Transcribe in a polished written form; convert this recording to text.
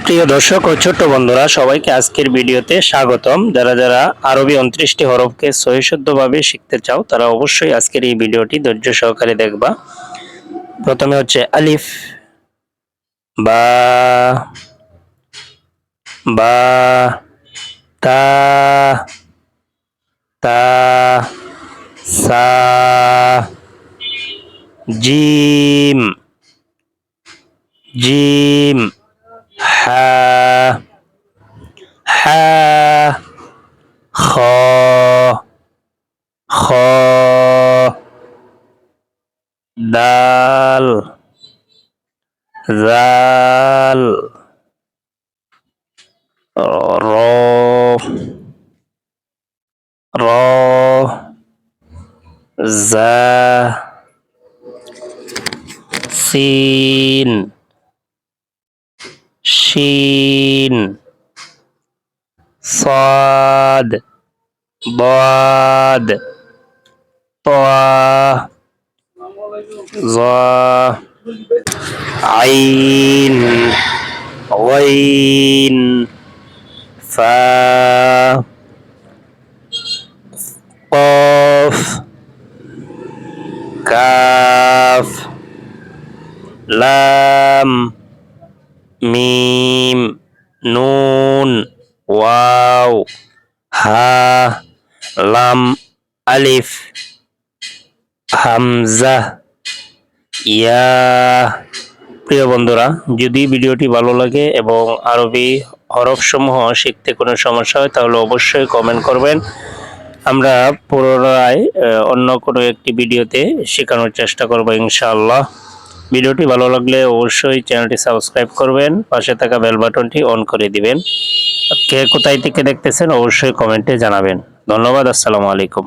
প্রিয় দর্শক ও ছোট্ট বন্ধুরা, সবাইকে আজকের ভিডিওতে স্বাগতম। যারা যারা আরবি 29টি হরফকে সহিশুদ্ধভাবে শিখতে চাও তারা অবশ্যই আজকের এই ভিডিওটি ধৈর্য সহকারে দেখবা। প্রথমে হচ্ছে আলিফ, বা, বা, তা, তা, সা, জিম, জিম, হা, হা, খ, খ, দাল, জাল, র, র, জা, সিন, শিন, صاد ضاد طا ظا عين غين فا قاف كاف لام মিম নুন ওয়াও হা লাম আলিফ হামজা ইয়া। প্রিয় বন্ধুরা, যদি ভিডিওটি ভালো লাগে এবং আরবি হরফসমূহ শিখতে কোনো সমস্যা হয় তাহলে অবশ্যই কমেন্ট করবেন। আমরা পুনরায় অন্য কোনো একটি ভিডিওতে শেখানোর চেষ্টা করব ইনশাআল্লাহ। ভিডিওটি ভালো লাগলে অবশ্যই চ্যানেলটি সাবস্ক্রাইব করবেন, পাশে থাকা বেল বাটনটি অন করে দিবেন। কে কোথায় থেকে দেখতেছেন অবশ্যই কমেন্টে জানাবেন। ধন্যবাদ। আসসালামু আলাইকুম।